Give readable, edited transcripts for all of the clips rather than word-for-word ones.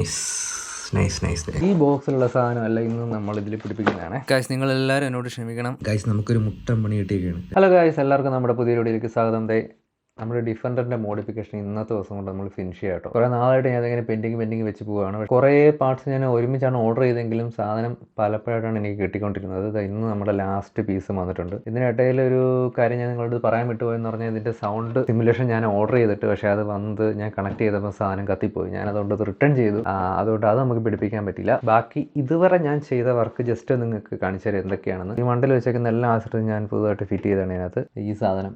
Nice nice nice. ഈ ബോക്സിലുള്ള സാധനമല്ല ഇന്ന് നമ്മൾ ഇതിൽ പിടിപ്പിക്കുന്നതാണ്. ഗൈസ് നിങ്ങൾ എല്ലാവരും എന്നോട് ക്ഷമിക്കണം. ഗൈസ് നമുക്കൊരു മുട്ടൻ പണി കിട്ടിയൊക്കെയാണ്. ഹലോ ഗൈസ്, എല്ലാവർക്കും നമ്മുടെ പുതിയ വീഡിയോയിലേക്ക് സ്വാഗതം. നമ്മുടെ ഡിഫൻഡറിൻ്റെ മോഡിഫിക്കേഷൻ ഇന്നത്തെ ദിവസം കൊണ്ട് നമ്മൾ ഫിനിഷ് ചെയ്യാം കേട്ടോ. കുറേ നാളായിട്ട് ഞാൻ അതിങ്ങനെ പെൻഡിങ് വെച്ച് പോവുകയാണ്. കുറേ പാർട്സ് ഞാൻ ഒരുമിച്ചാണ് ഓർഡർ ചെയ്തെങ്കിലും സാധനം പലപ്പോഴായിട്ടാണ് എനിക്ക് കിട്ടിക്കൊണ്ടിരുന്നത്. ഇന്ന് നമ്മുടെ ലാസ്റ്റ് പീസ് വന്നിട്ടുണ്ട്. ഇതിനിടയിൽ ഒരു കാര്യം ഞാൻ നിങ്ങളോട് പറയാൻ വിട്ടുപോയെന്ന് പറഞ്ഞാൽ, ഇതിൻ്റെ സൗണ്ട് സിമുലേഷൻ ഞാൻ ഓർഡർ ചെയ്തിട്ട് പക്ഷേ അത് വന്ന് ഞാൻ കണക്ട് ചെയ്തപ്പോൾ സാധനം കത്തിപ്പോയി. ഞാൻ അതുകൊണ്ട് അത് റിട്ടേൺ ചെയ്തു. അതുകൊണ്ട് അത് നമുക്ക് പിടിപ്പിക്കാൻ പറ്റില്ല. ബാക്കി ഇതുവരെ ഞാൻ ചെയ്ത വർക്ക് ജസ്റ്റ് നിങ്ങൾക്ക് കാണിച്ചു തരാം എന്തൊക്കെയാണെന്ന്. ഈ മണ്ടിൽ വെച്ചേക്കുന്ന എല്ലാ ആശ്രയം ഞാൻ പുതുതായിട്ട് ഫിറ്റ് ചെയ്താണ് ഇതിനകത്ത്. ഈ സാധനം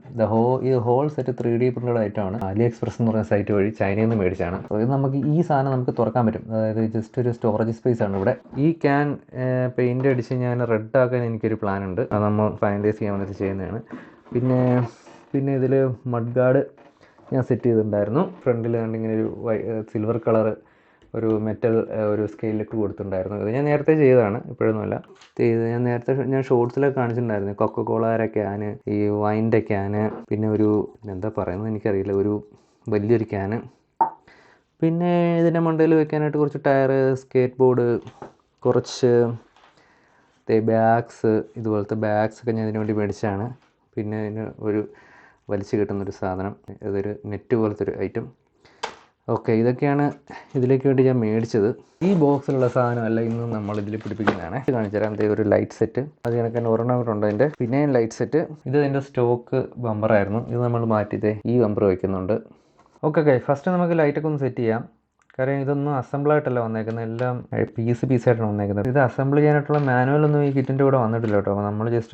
ഈ ഹോൾ സെറ്റ് 3D പ്രിന്റഡ് ആയിട്ടാണ് അലി എക്സ്പ്രസ് എന്ന് പറയുന്ന സൈറ്റ് വഴി ചൈനയിൽ നിന്ന് മേടിച്ചാണ്. ഇത് നമുക്ക് ഈ സാധനം നമുക്ക് തുറക്കാൻ പറ്റും. അതായത് ജസ്റ്റ് ഒരു സ്റ്റോറേജ് സ്പേസ് ആണ് ഇവിടെ. ഈ ക്യാൻ പെയിന്റ് അടിച്ച് ഞാൻ റെഡ് ആക്കാൻ എനിക്കൊരു പ്ലാൻ ഉണ്ട്. അത് നമ്മൾ ഫൈനലൈസ് ചെയ്യാൻ വേണ്ടി ചെയ്യുന്നതാണ്. പിന്നെ ഇതിൽ മഡ് ഗാർഡ് ഞാൻ സെറ്റ് ചെയ്തിട്ടുണ്ടായിരുന്നു. ഫ്രണ്ടിൽ കണ്ടിങ്ങനെ ഒരു സിൽവർ കളർ ഒരു മെറ്റൽ ഒരു സ്കെയിലൊക്കെ കൊടുത്തിട്ടുണ്ടായിരുന്നു. ഇത് ഞാൻ നേരത്തെ ചെയ്തതാണ്, ഇപ്പോഴൊന്നുമല്ല. ഞാൻ ഷോർട്സിലൊക്കെ കാണിച്ചിട്ടുണ്ടായിരുന്നു. കൊക്കക്കോളയുടെ ക്യാന്, ഈ വൈൻ്റെ ക്യാന്, പിന്നെ ഒരു എന്താ പറയുന്നത് എനിക്കറിയില്ല, ഒരു വലിയൊരു ക്യാന്. പിന്നെ ഇതിൻ്റെ മണ്ടയിൽ വെക്കാനായിട്ട് കുറച്ച് ടയർ, സ്കേറ്റ് ബോർഡ്, കുറച്ച് ബാഗ്സ്, ഇതുപോലത്തെ ബാഗ്സൊക്കെ ഞാൻ ഇതിനു വേണ്ടി മേടിച്ചതാണ്. പിന്നെ ഇതിന് ഒരു വലിച്ചു കിട്ടുന്നൊരു സാധനം, ഇതൊരു നെറ്റ് പോലത്തെ ഒരു ഐറ്റം. ഓക്കെ, ഇതൊക്കെയാണ് ഇതിലേക്ക് വേണ്ടി ഞാൻ മേടിച്ചത്. ഈ ബോക്സിലുള്ള സാധനമല്ല ഇന്ന് നമ്മൾ ഇതിൽ പിടിപ്പിക്കുന്നതാണ്. കാണിച്ചു തരാം. ഒരു ലൈറ്റ് സെറ്റ്, അത് കണക്ക് തന്നെ ഒരെണ്ണം അതിൻ്റെ. പിന്നെ ലൈറ്റ് സെറ്റ്, ഇത് ഇതിൻ്റെ സ്റ്റോക്ക് ബമ്പറായിരുന്നു. ഇത് നമ്മൾ മാറ്റിയത് ഈ ബമ്പർ വയ്ക്കുന്നുണ്ട്. ഓക്കെ, ഫസ്റ്റ് നമുക്ക് ലൈറ്റൊക്കെ ഒന്ന് സെറ്റ് ചെയ്യാം. കാര്യം ഇതൊന്നും അസംബിളായിട്ടല്ല വന്നേക്കുന്നത്, എല്ലാം പീസായിട്ടാണ് വന്നേക്കുന്നത്. ഇത് അസംബിൾ ചെയ്യാനായിട്ടുള്ള മാനുവലൊന്നും ഈ കിറ്റിൻ്റെ കൂടെ വന്നിട്ടില്ല കേട്ടോ.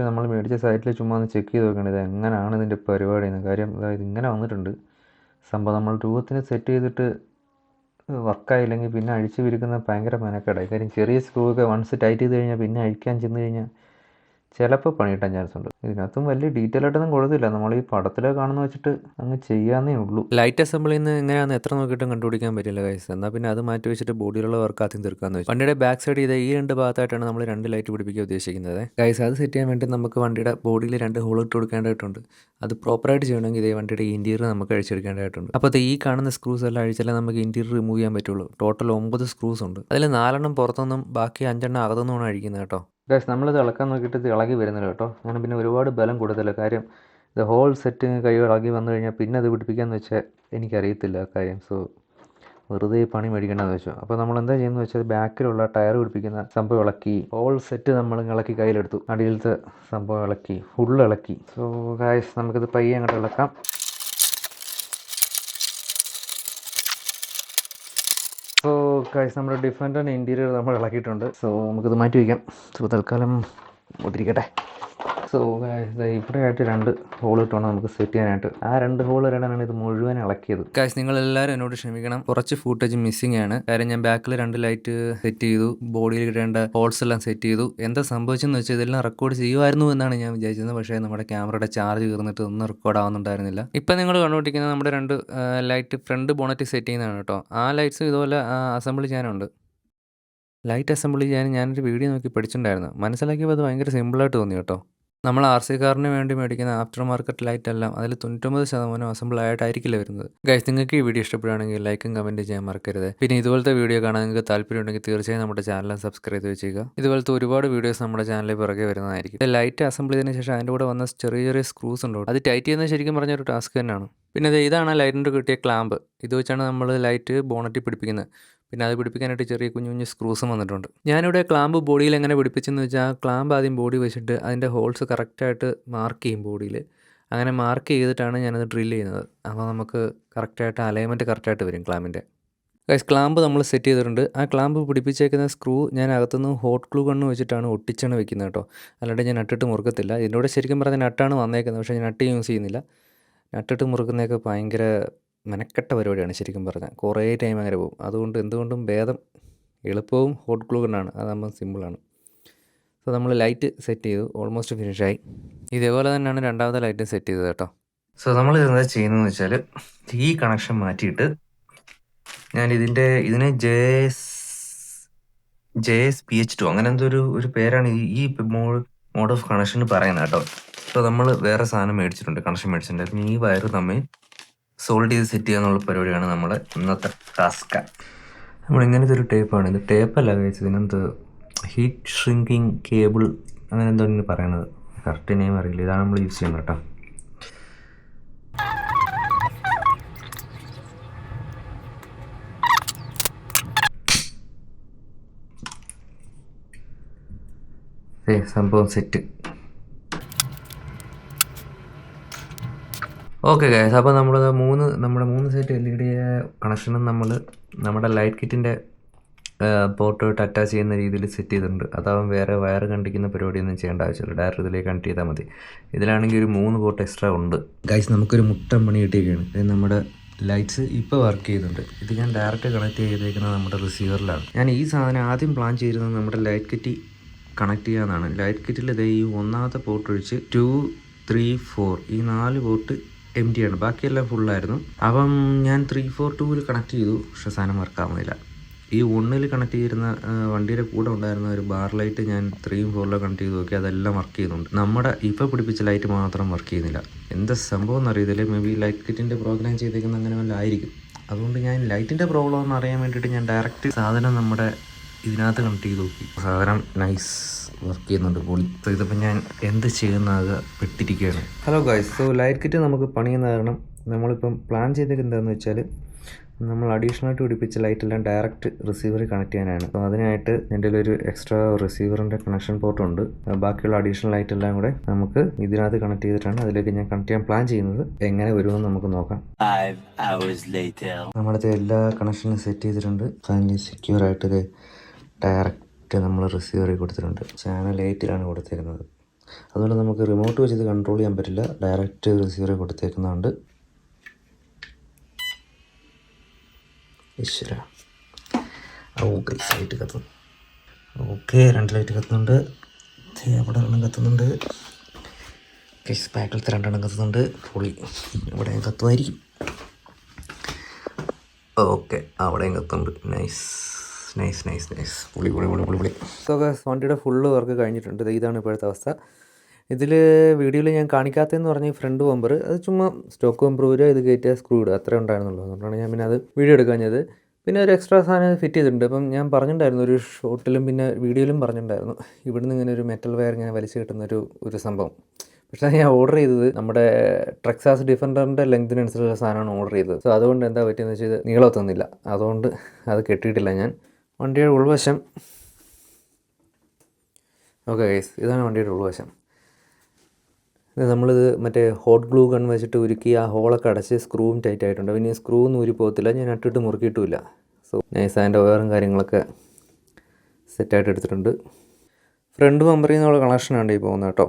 നമ്മൾ മേടിച്ച സൈറ്റിൽ ചുമ്മാ ഒന്ന് ചെക്ക് ചെയ്ത് നോക്കണം ഇത് എങ്ങനെയാണ് ഇതിൻ്റെ പരിപാടി എന്ന്. കാര്യം ഇതിങ്ങനെ വന്നിട്ടുണ്ട് സംഭവം. നമ്മൾ രൂപത്തിന് സെറ്റ് ചെയ്തിട്ട് വർക്കായില്ലെങ്കിൽ പിന്നെ അഴിച്ചു വിരിക്കുന്ന ഭയങ്കര മെനക്കേടായി. കാര്യം ചെറിയ സ്ക്രൂ ഒക്കെ വൺസ് ടൈറ്റ് ചെയ്ത് കഴിഞ്ഞാൽ പിന്നെ അഴിക്കാൻ ചെന്ന് കഴിഞ്ഞാൽ ചിലപ്പോൾ പണി കിട്ടാൻ ചാൻസ് ഉണ്ട്. ഇതിനകത്തും വലിയ ഡീറ്റെയിൽ ആയിട്ടൊന്നും കൊടുത്തില്ല. നമ്മൾ ഈ പടത്തിലൊക്കെ കാണുന്ന വെച്ചിട്ട് അങ്ങ് ചെയ്യാന്നേ ഉള്ളൂ. ലൈറ്റ് അസംബിളിൽ നിന്ന് എങ്ങനെയാണെന്ന് എത്ര നോക്കിയിട്ടും കണ്ടുപിടിക്കാൻ പറ്റില്ല ഗൈസ്. എന്നാൽ പിന്നെ അത് മാറ്റി വെച്ചിട്ട് ബോഡിയിലുള്ള വർക്ക് ആദ്യം തീർക്കാമെന്ന് വെച്ചു. വണ്ടിയുടെ ബാക്ക് സൈഡ് ചെയ്ത ഈ രണ്ട് ഭാഗത്തായിട്ടാണ് നമ്മൾ 2 ലൈറ്റ് പിടിപ്പിക്കാൻ ഉദ്ദേശിക്കുന്നത്. ഗൈസ് അത് സെറ്റ് ചെയ്യാൻ വേണ്ടി നമുക്ക് വണ്ടിയുടെ ബോഡിയിൽ 2 ഹോൾ ഇട്ട് കൊടുക്കേണ്ടതായിട്ടുണ്ട്. അത് പ്രോപ്പറായിട്ട് ചെയ്യണമെങ്കിൽ ഇതേ വണ്ടിയുടെ ഇൻറ്റീരിയർ നമുക്ക് അഴിച്ചെടുക്കേണ്ടതായിട്ടുണ്ട്. അപ്പോൾ ഈ കാണുന്ന സ്ക്രൂസ് എല്ലാം അഴിച്ചാലേ നമുക്ക് ഇൻറ്റീരിയർ റിമൂവ് ചെയ്യാൻ പറ്റുള്ളൂ. ടോട്ടൽ 9 സ്ക്രൂസ് ഉണ്ട്. അതിൽ 4 പുറത്തുനിന്നും ബാക്കി 5 അകത്തുനിന്നുമാണ് അഴിക്കുന്നത് കേട്ടോ. ഗൈസ് നമ്മളിത് ഇളക്കാൻ നോക്കിയിട്ട് ഇത് ഇളകി വരുന്നില്ല കേട്ടോ. ഞാൻ പിന്നെ ഒരുപാട് ബലം കൊടുത്തില്ല. കാര്യം ഇത് ഹോൾ സെറ്റ് കൈ ഇളകി വന്നു കഴിഞ്ഞാൽ പിന്നെ അത് പിടിപ്പിക്കാമെന്ന് വെച്ചാൽ എനിക്കറിയത്തില്ല കാര്യം. സോ വെറുതെ പണി മേടിക്കണമെന്ന് വെച്ചു. അപ്പോൾ നമ്മൾ എന്താ ചെയ്യുന്നത് വെച്ചാൽ ബാക്കിലുള്ള ടയർ പിടിപ്പിക്കുന്ന സംഭവം ഇളക്കി, ഹോൾ സെറ്റ് നമ്മൾ ഇളക്കി കയ്യിലെടുത്തു, അടിയിലത്തെ സംഭവം ഇളക്കി, ഫുള്ള് ഇളക്കി. സോ ഗൈസ് നമുക്കിത് പയ്യെ അങ്ങോട്ട് ഇളക്കാം. സോ ഗൈസ് നമ്മുടെ ഡിഫൻഡറിൻ്റെ ഇൻറ്റീരിയർ നമ്മൾ ഇളക്കിയിട്ടുണ്ട്. സോ നമുക്കിത് മാറ്റി വയ്ക്കാം. സോ തൽക്കാലം ഒതിരിക്കട്ടെ. സോ ഇവിടെ ആയിട്ട് 2 ഹോൾ ഇട്ടാണ് നമുക്ക് സെറ്റ് ചെയ്യാനായിട്ട്. ആ 2 ഹോൾ ഇടാനാണ് ഇത് മുഴുവൻ ഇളക്കിയത്. ഗൈസ് നിങ്ങൾ എല്ലാവരും എന്നോട് ക്ഷമിക്കണം, കുറച്ച് ഫൂട്ടേജ് മിസ്സിംഗ് ആണ്. കാര്യം ഞാൻ ബാക്കിൽ 2 ലൈറ്റ് സെറ്റ് ചെയ്തു, ബോഡിയിൽ ഇടേണ്ട ഹോൾസ് എല്ലാം സെറ്റ് ചെയ്തു. എന്താ സംഭവിച്ചെന്ന് വെച്ചാൽ ഇതെല്ലാം റെക്കോർഡ് ചെയ്യുമായിരുന്നു എന്നാണ് ഞാൻ വിചാരിച്ചത്. പക്ഷേ നമ്മുടെ ക്യാമറയുടെ ചാർജ് കയറിയിട്ട് ഒന്നും റെക്കോർഡ് ആവുന്നുണ്ടായിരുന്നില്ല. ഇപ്പം നിങ്ങൾ കണ്ടുപിടിക്കുന്നത് നമ്മുടെ 2 ലൈറ്റ് ഫ്രണ്ട് ബോണറ്റ് സെറ്റ് ചെയ്യുന്നതാണ് കേട്ടോ. ആ ലൈറ്റ്സ് ഇതുപോലെ അസംബിൾ ചെയ്യാനുണ്ട്. ലൈറ്റ് അസംബിൾ ചെയ്യാൻ ഞാനൊരു വീഡിയോ നോക്കി പഠിച്ചിട്ടുണ്ടായിരുന്നു. മനസ്സിലാക്കിയപ്പോൾ അത് ഭയങ്കര സിമ്പിളായിട്ട് തോന്നി കേട്ടോ. നമ്മൾ RC കാറിന് വേണ്ടി മേടിക്കുന്ന ആഫ്റ്റർ മാർക്കറ്റ് ലൈറ്റ് എല്ലാം അതിൽ 99% അസംബിൾ ആയിട്ടായിരിക്കില്ല വരുന്നത്. ഗൈസ് നിങ്ങൾക്ക് ഈ വീഡിയോ ഇഷ്ടപ്പെടുകയാണെങ്കിൽ ലൈക്കും കമൻറ്റ് ചെയ്യാൻ മറക്കരുത്. പിന്നെ ഇതുപോലത്തെ വീഡിയോ കാണാൻ നിങ്ങൾക്ക് താല്പര്യമുണ്ടെങ്കിൽ തീർച്ചയായും നമ്മുടെ ചാനൽ സബ്സ്ക്രൈബ് ചെയ്ത് വെച്ചേക്കുക. ഇതുപോലത്തെ ഒരുപാട് വീഡിയോസ് നമ്മുടെ ചാനലിൽ പിറകെ വരുന്നതായിരിക്കും. ലൈറ്റ് അസംബിൾ ചെയ്തതിന് ശേഷം അതിൻ്റെ കൂടെ വന്ന ചെറിയ സ്ക്രൂസ് ഉണ്ടോ, അത് ടൈറ്റ് ചെയ്യുന്നത് ശരിക്കും പറഞ്ഞൊരു ടാസ്ക് തന്നെയാണ്. പിന്നെ ഇതാണ് ലൈറ്റിൻ്റെ കിട്ടിയ ക്ലാമ്പ്. ഇത് വെച്ചാണ് നമ്മൾ ലൈറ്റ് ബോണറ്റിൽ പിടിപ്പിക്കുന്നത്. പിന്നെ അത് പിടിപ്പിക്കാനായിട്ട് ചെറിയ കുഞ്ഞു സ്ക്രൂസും വന്നിട്ടുണ്ട്. ഞാനിവിടെ ക്ലാമ്പ് ബോഡിയിൽ എങ്ങനെ പിടിപ്പിച്ചെന്ന് വെച്ചാൽ, ക്ലാമ്പ് ആദ്യം ബോഡി വെച്ചിട്ട് അതിൻ്റെ ഹോൾസ് കറക്റ്റായിട്ട് മാർക്ക് ചെയ്യും ബോഡിയിൽ. അങ്ങനെ മാർക്ക് ചെയ്തിട്ടാണ് ഞാനത് ഡ്രിൽ ചെയ്യുന്നത്. അപ്പോൾ നമുക്ക് കറക്റ്റായിട്ട് അലൈൻമെൻറ്റ് കറക്റ്റായിട്ട് വരും ക്ലാമ്പിൻ്റെ. ക്ലാമ്പ് നമ്മൾ സെറ്റ് ചെയ്തിട്ടുണ്ട്. ആ ക്ലാമ്പ് പിടിപ്പിച്ചേക്കുന്ന സ്ക്രൂ ഞാൻ അകത്തുനിന്ന് ഹോട്ട് ഗ്ലൂ ഗണ്ണ് വെച്ചിട്ടാണ് ഒട്ടിച്ചാണ് വെക്കുന്നത് കേട്ടോ. അല്ലാണ്ട് ഞാൻ നട്ടിട്ട് മുറുക്കത്തില്ല. ഇതിൻ്റെ കൂടെ ശരിക്കും പറഞ്ഞാൽ നട്ടാണ് വന്നേക്കുന്നത്, പക്ഷേ ഞാൻ നട്ട് യൂസ് ചെയ്യുന്നില്ല. നട്ടിട്ട് മുറുക്കുന്നതൊക്കെ ഭയങ്കര മെനക്കെട്ട പരിപാടിയാണ് ശരിക്കും പറഞ്ഞാൽ. കുറേ ടൈം അങ്ങനെ പോകും. അതുകൊണ്ട് എന്തുകൊണ്ടും ഭേദം എളുപ്പവും ഹോട്ട് ഗ്ലൂ ഗണ്ണാണ്. അതാകുമ്പോൾ സിമ്പിളാണ്. സോ നമ്മൾ ലൈറ്റ് സെറ്റ് ചെയ്തു, ഓൾമോസ്റ്റ് ഫിനിഷായി. ഇതേപോലെ തന്നെയാണ് രണ്ടാമത്തെ ലൈറ്റ് സെറ്റ് ചെയ്തത് കേട്ടോ. സോ നമ്മൾ എന്താ ചെയ്യുന്നതെന്ന് വെച്ചാൽ, ഈ കണക്ഷൻ മാറ്റിയിട്ട് ഞാൻ ഇതിനെ JSPH2 അങ്ങനെ എന്തോ ഒരു പേരാണ് ഈ മോഡ് ഓഫ് കണക്ഷന് പറയുന്നത് കേട്ടോ. സോ നമ്മൾ വേറെ സാധനം മേടിച്ചിട്ടുണ്ട്, കണക്ഷൻ മേടിച്ചിട്ടുണ്ട്. ഈ വയറ് തമ്മിൽ സോൾഡ് ചെയ്ത് സെറ്റ് ചെയ്യാന്നുള്ള പരിപാടിയാണ് നമ്മുടെ ഇന്നത്തെ ടാസ്ക്. നമ്മളിങ്ങനത്തെ ഒരു ടേപ്പാണ്. ഇത് ടേപ്പല്ല കഴിച്ചത്, ഇതിനകത്ത് ഹീറ്റ് ഷ്രിങ്കിങ് കേബിൾ അങ്ങനെ എന്തോ പറയണത്, കറക്റ്റ് നെയിം അറിയില്ല. ഇതാണ് നമ്മൾ യൂസ് ചെയ്യുന്നത് കേട്ടോ. സംഭവം സെറ്റ്. ഓക്കെ ഗൈസ്, അപ്പോൾ നമ്മുടെ മൂന്ന് സെറ്റ് LED കണക്ഷനും നമ്മൾ നമ്മുടെ ലൈറ്റ് കിറ്റിൻ്റെ പോർട്ടായിട്ട് അറ്റാച്ച് ചെയ്യുന്ന രീതിയിൽ സെറ്റ് ചെയ്തിട്ടുണ്ട്. അതാവും വേറെ വയർ കണ്ടിക്കുന്ന പരിപാടിയൊന്നും ചെയ്യേണ്ട ആവശ്യമില്ല, ഡയറക്റ്റ് ഇതിലേക്ക് കണക്ട് ചെയ്താൽ മതി. ഇതിലാണെങ്കിൽ ഒരു 3 പോർട്ട് എക്സ്ട്രാ ഉണ്ട്. ഗൈസ്, നമുക്കൊരു മുട്ടൻ പണി കിട്ടിയൊക്കെയാണ്. ഇത് നമ്മുടെ ലൈറ്റ്സ് ഇപ്പോൾ വർക്ക് ചെയ്യുന്നുണ്ട്. ഇത് ഞാൻ ഡയറക്റ്റ് കണക്ട് ചെയ്തേക്കുന്നത് നമ്മുടെ റിസീവറിലാണ്. ഞാൻ ഈ സാധനം ആദ്യം പ്ലാൻ ചെയ്തിരുന്നത് നമ്മുടെ ലൈറ്റ് കിറ്റ് കണക്ട് ചെയ്യാനാണ്. ലൈറ്റ് കിറ്റിൽ ഇത് ഈ 1ാമത്തെ പോർട്ട് ഒഴിച്ച് 2, 3, 4 ഈ 4 പോർട്ട് എം ടി ആണ്, ബാക്കിയെല്ലാം ഫുള്ളായിരുന്നു. അപ്പം ഞാൻ 3, 4, 2 കണക്ട് ചെയ്തു, പക്ഷേ സാധനം വർക്കാവുന്നില്ല. ഈ 1 കണക്ട് ചെയ്തിരുന്ന വണ്ടിയുടെ കൂടെ ഉണ്ടായിരുന്ന ഒരു ബാർ ലൈറ്റ് ഞാൻ 3, 4 കണക്ട് ചെയ്ത് നോക്കി, അതെല്ലാം വർക്ക് ചെയ്യുന്നുണ്ട്. നമ്മുടെ ഇപ്പോൾ പിടിപ്പിച്ച ലൈറ്റ് മാത്രം വർക്ക് ചെയ്യുന്നില്ല. എന്താ സംഭവം എന്നറിയത്തില്ല. മേ ബി ലൈറ്റ് കിറ്റിൻ്റെ പ്രോഗ്രാം ചെയ്തേക്കുന്ന അങ്ങനെ വല്ല ആയിരിക്കും. അതുകൊണ്ട് ഞാൻ ലൈറ്റിൻ്റെ പ്രോബ്ലം എന്ന് അറിയാൻ വേണ്ടിയിട്ട് ഞാൻ ഡയറക്റ്റ് സാധനം നമ്മുടെ ഇതിനകത്ത് കണക്ട് ചെയ്ത് നോക്കി. സാധനം നൈസ് വർക്ക് ചെയ്യുന്നുണ്ട്, പൊളി. സോ ഇതിപ്പോൾ ഞാൻ എന്ത് ചെയ്യുന്നത് പെട്ടിരിക്കുകയാണ്. Hello guys, so light kit നമുക്ക് പണിയുന്ന കാരണം നമ്മളിപ്പം പ്ലാൻ ചെയ്തത് എന്താണെന്ന് വെച്ചാൽ നമ്മൾ അഡീഷണലായിട്ട് പിടിപ്പിച്ച ലൈറ്റെല്ലാം ഡയറക്റ്റ് റിസീവറിൽ കണക്ട് ചെയ്യാനാണ്. അപ്പോൾ അതിനായിട്ട് എൻ്റെ ഒരു എക്സ്ട്രാ റിസീവറിൻ്റെ കണക്ഷൻ പോർട്ടുണ്ട്. ബാക്കിയുള്ള അഡീഷണൽ ലൈറ്റെല്ലാം കൂടെ നമുക്ക് ഇതിനകത്ത് കണക്ട് ചെയ്തിട്ടാണ് അതിലേക്ക് ഞാൻ കണക്ട് ചെയ്യാൻ പ്ലാൻ ചെയ്യുന്നത്. എങ്ങനെ വരുമെന്ന് നമുക്ക് നോക്കാം. നമ്മളത് എല്ലാ കണക്ഷനും സെറ്റ് ചെയ്തിട്ടുണ്ട്. ഫൈനലി സെക്യൂർ ആയിട്ട് ഡയറക്റ്റ് നമ്മൾ റിസീവറിൽ കൊടുത്തിട്ടുണ്ട്. ചാനൽ 8 കൊടുത്തേക്കുന്നത്. അതുകൊണ്ട് നമുക്ക് റിമോട്ട് വെച്ച് ഇത് കൺട്രോൾ ചെയ്യാൻ പറ്റില്ല, ഡയറക്റ്റ് റിസീവറിൽ കൊടുത്തേക്കുന്നതുകൊണ്ട്. ഈശ്വര, ഓക്കെ ലൈറ്റ് കത്തുന്നു. ഓക്കെ, 2 ലൈറ്റ് കത്തുന്നുണ്ട്. അവിടെ 1 കത്തുന്നുണ്ട്. ബാക്കിലത്തെ 2 കത്തുന്നുണ്ട്. പൊളി. ഇവിടെയും കത്തുമായിരിക്കും. ഓക്കെ, അവിടെയും കത്തുന്നുണ്ട്. നൈസ്. പൊളി. സോ വണ്ടിയുടെ ഫുള്ള് വർക്ക് കഴിഞ്ഞിട്ടുണ്ട്. ഇതാണ് ഇപ്പോഴത്തെ അവസ്ഥ. ഇതിൽ വീഡിയോയിൽ ഞാൻ കാണിക്കാത്തതെന്ന് പറഞ്ഞാൽ ഫ്രണ്ട് ബമ്പർ, അത് ചുമ്മാ സ്റ്റോക്ക് ബമ്പർ വരിക, ഇത് കയറ്റിയ സ്ക്രൂ ഇടുക, അത്രേ ഉണ്ടായിരുന്നുള്ളൂ. അതുകൊണ്ടാണ് ഞാൻ പിന്നെ അത് വീഡിയോ എടുക്കാഞ്ഞത്. പിന്നെ ഒരു എക്സ്ട്രാ സാധനം ഫിറ്റ് ചെയ്തിട്ടുണ്ട്. അപ്പം ഞാൻ പറഞ്ഞിട്ടുണ്ടായിരുന്നു ഒരു ഷോട്ടിലും പിന്നെ വീഡിയോയിലും പറഞ്ഞിട്ടുണ്ടായിരുന്നു, ഇവിടുന്ന് ഇങ്ങനെ ഒരു മെറ്റൽ വയർ ഇങ്ങനെ വലിച്ചു കിട്ടുന്ന ഒരു സംഭവം. പക്ഷേ ഞാൻ ഓർഡർ ചെയ്തത് നമ്മുടെ ട്രെക്സാസ് ഡിഫൻഡറിൻ്റെ ലെങ്തിനനുസരിച്ചുള്ള സാധനമാണ് ഓർഡർ ചെയ്തത്. സോ അതുകൊണ്ട് എന്താ പറ്റിയെന്ന് വെച്ചാൽ ഇത് നീളത്തൊന്നുമില്ല, അതുകൊണ്ട് അത് കെട്ടിയിട്ടില്ല ഞാൻ. വണ്ടിയുടെ ഉൾവശം ഓക്കെ ഗൈസ്, ഇതാണ് വണ്ടിയുടെ ഉൾവശം. ഇത് നമ്മളിത് മറ്റേ ഹോട്ട് ഗ്ലൂ ഗൺ വെച്ചിട്ട് ഉരുക്കി ആ ഹോളൊക്കെ അടച്ച് സ്ക്രൂവും ടൈറ്റ് ആയിട്ടുണ്ട്. പിന്നെ സ്ക്രൂ ഒന്നും ഊരി പോകത്തില്ല, ഞാൻ അട്ടിട്ട് മുറുക്കിയിട്ടുമില്ല. സോ നൈസ്, അതിൻ്റെ വയറും കാര്യങ്ങളൊക്കെ സെറ്റായിട്ട് എടുത്തിട്ടുണ്ട്. ഫ്രണ്ട് ബമ്പറിൽ നിന്നുള്ള കണക്ഷനാണ് ഈ പോകുന്നത് കേട്ടോ.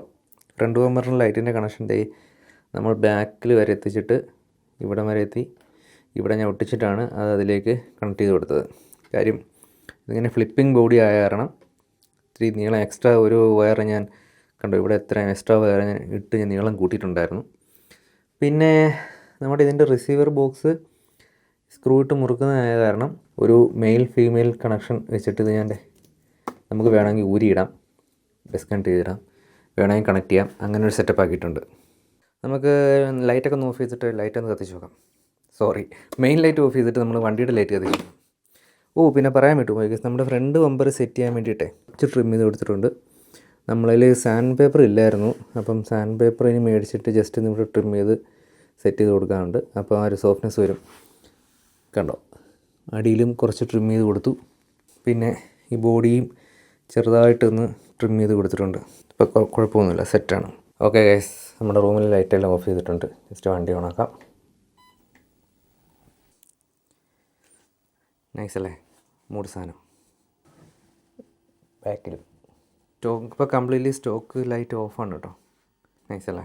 ഫ്രണ്ട് ബമ്പറിൻ്റെ ലൈറ്റിൻ്റെ കണക്ഷൻ നമ്മൾ ബാക്കിൽ വരെ എത്തിച്ചിട്ട് ഇവിടം വരെ എത്തി, ഇവിടെ ഞാൻ ഒട്ടിച്ചിട്ടാണ് അത് അതിലേക്ക് കണക്ട് ചെയ്ത് കൊടുത്തത്. കാര്യം ഇതിങ്ങനെ ഫ്ലിപ്പിംഗ് ബോഡി ആയ കാരണം ഇത്തിരി നീളം എക്സ്ട്രാ ഒരു വയർ ഞാൻ കണ്ടു, ഇവിടെ എത്ര എക്സ്ട്രാ വയർ ഞാൻ നീളം കൂട്ടിയിട്ടുണ്ടായിരുന്നു. പിന്നെ നമ്മുടെ ഇതിൻ്റെ റിസീവർ ബോക്സ് സ്ക്രൂ ഇട്ട് മുറുക്കുന്നതായ കാരണം ഒരു മെയിൽ ഫീമെയിൽ കണക്ഷൻ വെച്ചിട്ട് ഇത് ഞാൻ നമുക്ക് വേണമെങ്കിൽ ഊരിയിടാം, ഡിസ്കണക്ട് ചെയ്തിടാം, വേണമെങ്കിൽ കണക്ട് ചെയ്യാം. അങ്ങനെ ഒരു സെറ്റപ്പ് ആക്കിയിട്ടുണ്ട്. നമുക്ക് ലൈറ്റൊക്കെ ഒന്ന് ഓഫ് ചെയ്തിട്ട് ലൈറ്റ് ഒന്ന് കത്തിച്ച് നോക്കാം. സോറി, മെയിൻ ലൈറ്റ് ഓഫ് ചെയ്തിട്ട് നമ്മൾ വണ്ടിയുടെ ലൈറ്റ് കത്തിക്കും. പിന്നെ പറയാൻ വിട്ടു, നമ്മുടെ ഫ്രണ്ട് ബമ്പർ സെറ്റ് ചെയ്യാൻ വേണ്ടിയിട്ടേ ഇച്ചിരി ട്രിം ചെയ്ത് കൊടുത്തിട്ടുണ്ട്. നമ്മളതിൽ സാൻഡ് പേപ്പർ ഇല്ലായിരുന്നു, അപ്പം സാൻഡ് പേപ്പർ ഇനി മേടിച്ചിട്ട് ജസ്റ്റ് ഇവിടെ ട്രിം ചെയ്ത് സെറ്റ് ചെയ്ത് കൊടുക്കാറുണ്ട്. അപ്പോൾ ആ ഒരു സോഫ്റ്റ്നെസ് വരും. കണ്ടോ, അടിയിലും കുറച്ച് ട്രിം ചെയ്ത് കൊടുത്തു. പിന്നെ ഈ ബോഡിയും ചെറുതായിട്ടൊന്ന് ട്രിം ചെയ്ത് കൊടുത്തിട്ടുണ്ട്. ഇപ്പോൾ കുഴപ്പമൊന്നുമില്ല, സെറ്റാണ്. ഓക്കെ ഗൈസ്, നമ്മുടെ റൂമിൽ ലൈറ്റെല്ലാം ഓഫ് ചെയ്തിട്ടുണ്ട്. ജസ്റ്റ് വണ്ടി ഓണാക്കാം. നൈസല്ലേ, മൂട് സാധനം. ബാക്കിലും സ്റ്റോക്ക് ഇപ്പോൾ കംപ്ലീറ്റ്ലി സ്റ്റോക്ക് ലൈറ്റ് ഓഫാണ് കേട്ടോ. നൈസല്ലേ.